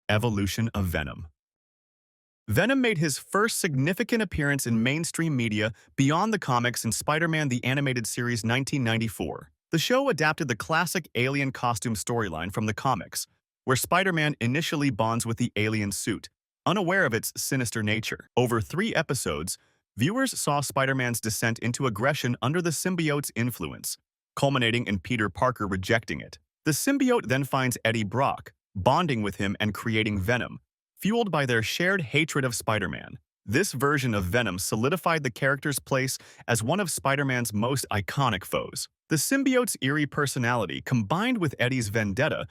Evolution of Venom. Venom made his first significant appearance in mainstream media beyond the comics in Spider-Man the Animated Series 1994. The show adapted the classic alien costume storyline from the comics, where Spider-Man initially bonds with the alien suit, unaware of its sinister nature. Over 3 episodes, viewers saw Spider-Man's descent into aggression under the symbiote's influence, culminating in Peter Parker rejecting it. The symbiote then finds Eddie Brock, bonding with him and creating Venom, fueled by their shared hatred of Spider-Man. This version of Venom solidified the character's place as one of Spider-Man's most iconic foes. The symbiote's eerie personality, combined with Eddie's vendetta,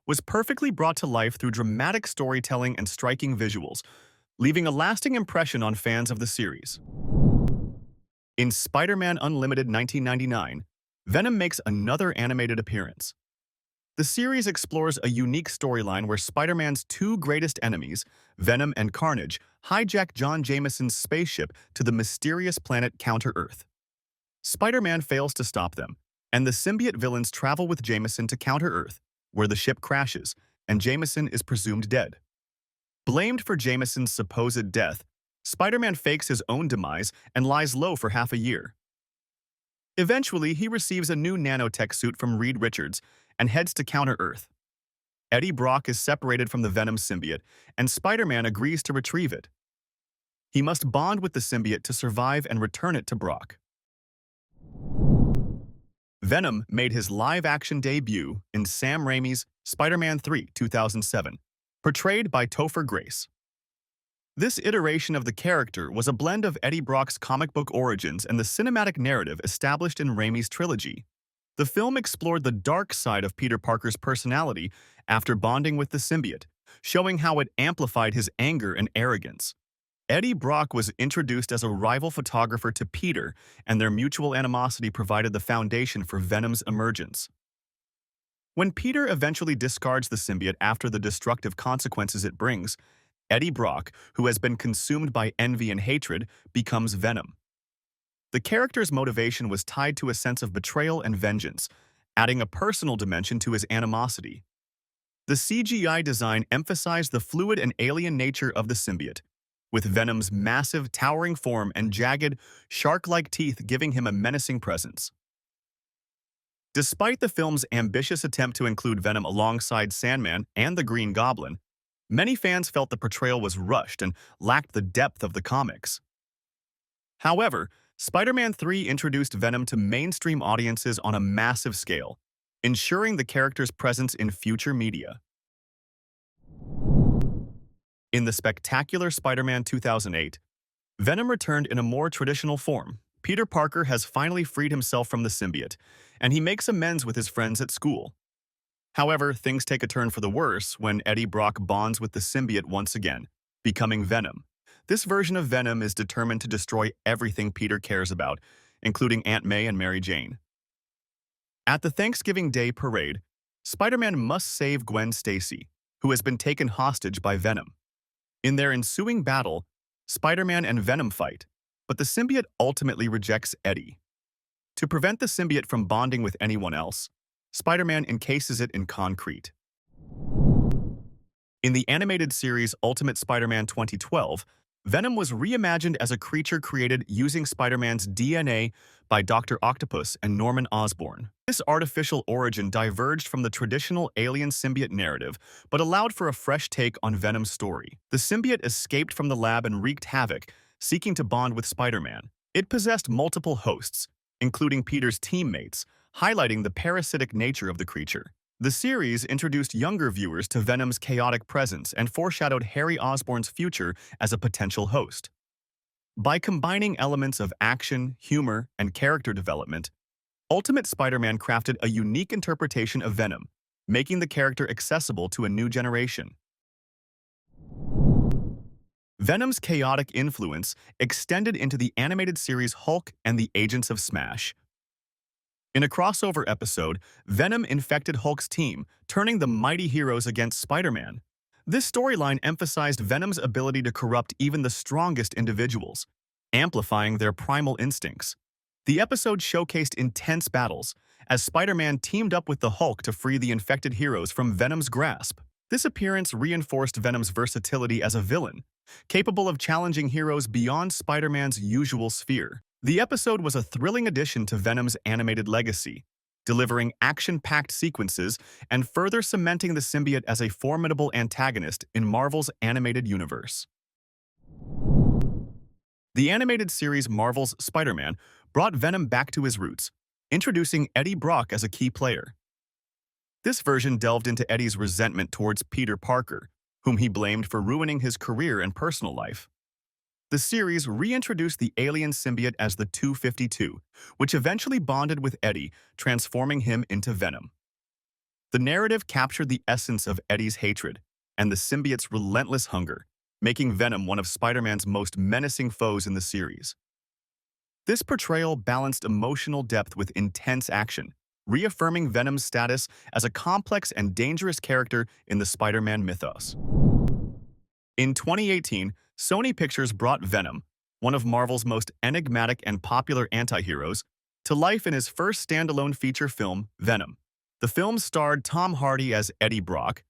was perfectly brought to life through dramatic storytelling and striking visuals, leaving a lasting impression on fans of the series. In Spider-Man Unlimited 1999, Venom makes another animated appearance. The series explores a unique storyline where Spider-Man's 2 greatest enemies, Venom and Carnage, hijack John Jameson's spaceship to the mysterious planet Counter-Earth. Spider-Man fails to stop them, and the symbiote villains travel with Jameson to Counter-Earth, where the ship crashes, and Jameson is presumed dead. Blamed for Jameson's supposed death, Spider-Man fakes his own demise and lies low for half a year. Eventually, he receives a new nanotech suit from Reed Richards and heads to Counter-Earth. Eddie Brock is separated from the Venom symbiote, and Spider-Man agrees to retrieve it. He must bond with the symbiote to survive and return it to Brock. Venom made his live-action debut in Sam Raimi's Spider-Man 3, 2007, portrayed by Topher Grace. This iteration of the character was a blend of Eddie Brock's comic book origins and the cinematic narrative established in Raimi's trilogy. The film explored the dark side of Peter Parker's personality after bonding with the symbiote, showing how it amplified his anger and arrogance. Eddie Brock was introduced as a rival photographer to Peter, and their mutual animosity provided the foundation for Venom's emergence. When Peter eventually discards the symbiote after the destructive consequences it brings, Eddie Brock, who has been consumed by envy and hatred, becomes Venom. The character's motivation was tied to a sense of betrayal and vengeance, adding a personal dimension to his animosity. The CGI design emphasized the fluid and alien nature of the symbiote, with Venom's massive, towering form and jagged, shark-like teeth giving him a menacing presence. Despite the film's ambitious attempt to include Venom alongside Sandman and the Green Goblin, many fans felt the portrayal was rushed and lacked the depth of the comics. However, Spider-Man 3 introduced Venom to mainstream audiences on a massive scale, ensuring the character's presence in future media. In the spectacular Spider-Man 2008, Venom returned in a more traditional form. Peter Parker has finally freed himself from the symbiote, and he makes amends with his friends at school. However, things take a turn for the worse when Eddie Brock bonds with the symbiote once again, becoming Venom. This version of Venom is determined to destroy everything Peter cares about, including Aunt May and Mary Jane. At the Thanksgiving Day parade, Spider-Man must save Gwen Stacy, who has been taken hostage by Venom. In their ensuing battle, Spider-Man and Venom fight, but the symbiote ultimately rejects Eddie. To prevent the symbiote from bonding with anyone else, Spider-Man encases it in concrete. In the animated series Ultimate Spider-Man 2012, Venom was reimagined as a creature created using Spider-Man's DNA by Dr. Octopus and Norman Osborn. This artificial origin diverged from the traditional alien symbiote narrative, but allowed for a fresh take on Venom's story. The symbiote escaped from the lab and wreaked havoc, seeking to bond with Spider-Man. It possessed multiple hosts, including Peter's teammates, highlighting the parasitic nature of the creature. The series introduced younger viewers to Venom's chaotic presence and foreshadowed Harry Osborn's future as a potential host. By combining elements of action, humor, and character development, Ultimate Spider-Man crafted a unique interpretation of Venom, making the character accessible to a new generation. Venom's chaotic influence extended into the animated series Hulk and the Agents of S.M.A.S.H. In a crossover episode, Venom infected Hulk's team, turning the mighty heroes against Spider-Man. This storyline emphasized Venom's ability to corrupt even the strongest individuals, amplifying their primal instincts. The episode showcased intense battles, as Spider-Man teamed up with the Hulk to free the infected heroes from Venom's grasp. This appearance reinforced Venom's versatility as a villain, capable of challenging heroes beyond Spider-Man's usual sphere. The episode was a thrilling addition to Venom's animated legacy, delivering action-packed sequences and further cementing the symbiote as a formidable antagonist in Marvel's animated universe. The animated series Marvel's Spider-Man brought Venom back to his roots, introducing Eddie Brock as a key player. This version delved into Eddie's resentment towards Peter Parker, whom he blamed for ruining his career and personal life. The series reintroduced the alien symbiote as the 252, which eventually bonded with Eddie, transforming him into Venom. The narrative captured the essence of Eddie's hatred and the symbiote's relentless hunger, making Venom one of Spider-Man's most menacing foes in the series. This portrayal balanced emotional depth with intense action, reaffirming Venom's status as a complex and dangerous character in the Spider-Man mythos. In 2018, Sony Pictures brought Venom, one of Marvel's most enigmatic and popular anti-heroes, to life in his first standalone feature film, Venom. The film starred Tom Hardy as Eddie Brock.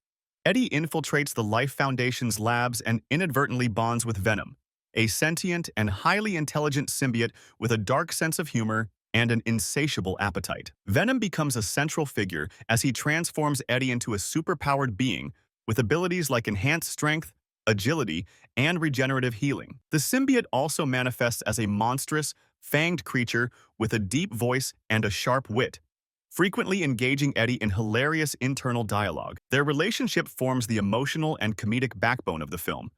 Eddie infiltrates the Life Foundation's labs and inadvertently bonds with Venom, a sentient and highly intelligent symbiote with a dark sense of humor and an insatiable appetite. Venom becomes a central figure as he transforms Eddie into a superpowered being with abilities like enhanced strength, agility, and regenerative healing. The symbiote also manifests as a monstrous, fanged creature with a deep voice and a sharp wit, frequently engaging Eddie in hilarious internal dialogue. Their relationship forms the emotional and comedic backbone of the film,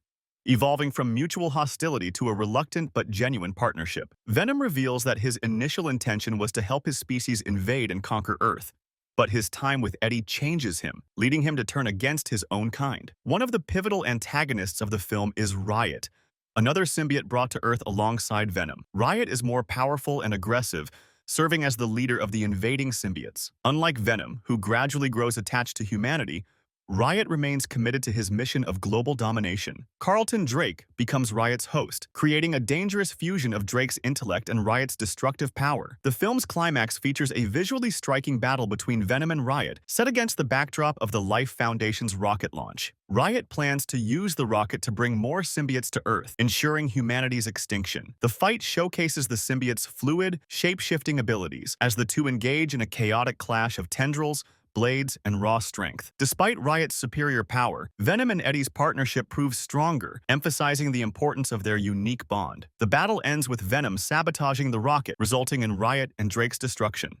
evolving from mutual hostility to a reluctant but genuine partnership. Venom reveals that his initial intention was to help his species invade and conquer Earth, but his time with Eddie changes him, leading him to turn against his own kind. One of the pivotal antagonists of the film is Riot, another symbiote brought to Earth alongside Venom. Riot is more powerful and aggressive, serving as the leader of the invading symbiotes. Unlike Venom, who gradually grows attached to humanity, Riot remains committed to his mission of global domination. Carlton Drake becomes Riot's host, creating a dangerous fusion of Drake's intellect and Riot's destructive power. The film's climax features a visually striking battle between Venom and Riot, set against the backdrop of the Life Foundation's rocket launch. Riot plans to use the rocket to bring more symbiotes to Earth, ensuring humanity's extinction. The fight showcases the symbiotes' fluid, shape-shifting abilities as the two engage in a chaotic clash of tendrils, blades, and raw strength. Despite Riot's superior power, Venom and Eddie's partnership proves stronger, emphasizing the importance of their unique bond. The battle ends with Venom sabotaging the rocket, resulting in Riot and Drake's destruction.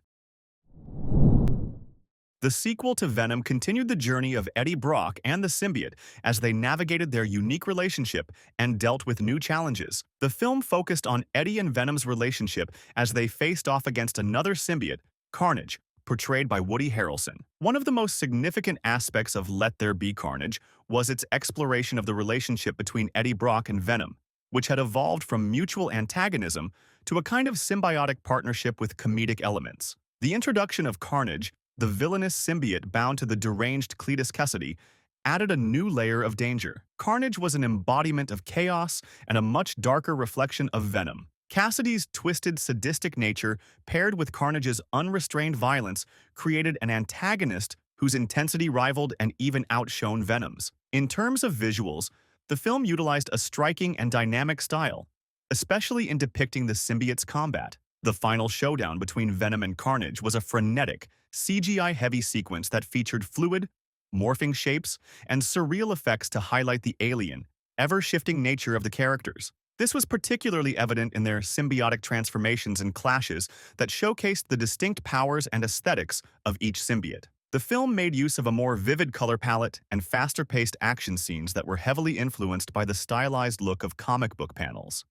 The sequel to Venom continued the journey of Eddie Brock and the symbiote as they navigated their unique relationship and dealt with new challenges. The film focused on Eddie and Venom's relationship as they faced off against another symbiote, Carnage, portrayed by Woody Harrelson. One of the most significant aspects of Let There Be Carnage was its exploration of the relationship between Eddie Brock and Venom, which had evolved from mutual antagonism to a kind of symbiotic partnership with comedic elements. The introduction of Carnage, the villainous symbiote bound to the deranged Cletus Cassidy, added a new layer of danger. Carnage was an embodiment of chaos and a much darker reflection of Venom. Cassidy's twisted, sadistic nature, paired with Carnage's unrestrained violence, created an antagonist whose intensity rivaled and even outshone Venom's. In terms of visuals, the film utilized a striking and dynamic style, especially in depicting the symbiote's combat. The final showdown between Venom and Carnage was a frenetic, CGI-heavy sequence that featured fluid, morphing shapes and surreal effects to highlight the alien, ever-shifting nature of the characters. This was particularly evident in their symbiotic transformations and clashes that showcased the distinct powers and aesthetics of each symbiote. The film made use of a more vivid color palette and faster-paced action scenes that were heavily influenced by the stylized look of comic book panels.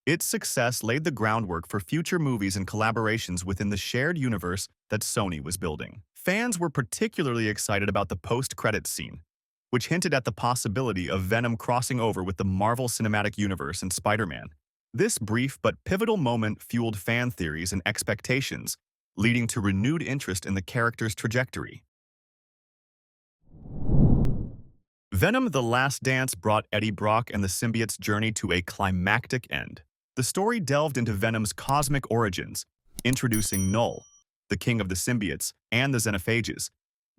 Its success laid the groundwork for future movies and collaborations within the shared universe that Sony was building. Fans were particularly excited about the post-credits scene, which hinted at the possibility of Venom crossing over with the Marvel Cinematic Universe and Spider-Man. This brief but pivotal moment fueled fan theories and expectations, leading to renewed interest in the character's trajectory. Venom: The Last Dance brought Eddie Brock and the symbiote's journey to a climactic end. The story delved into Venom's cosmic origins, introducing Null, the king of the symbiotes, and the xenophages,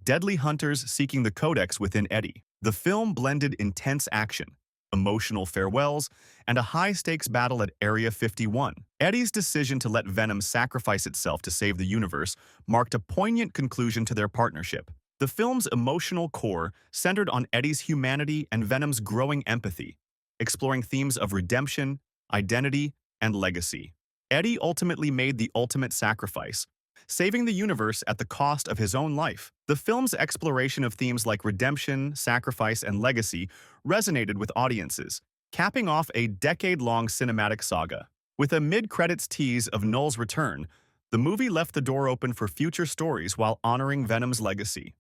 deadly hunters seeking the codex within Eddie. The film blended intense action, emotional farewells, and a high-stakes battle at Area 51. Eddie's decision to let Venom sacrifice itself to save the universe marked a poignant conclusion to their partnership. The film's emotional core centered on Eddie's humanity and Venom's growing empathy, exploring themes of redemption, identity, and legacy. Eddie ultimately made the ultimate sacrifice, saving the universe at the cost of his own life. The film's exploration of themes like redemption, sacrifice, and legacy resonated with audiences, capping off a decade-long cinematic saga. With a mid-credits tease of Null's return, the movie left the door open for future stories while honoring Venom's legacy.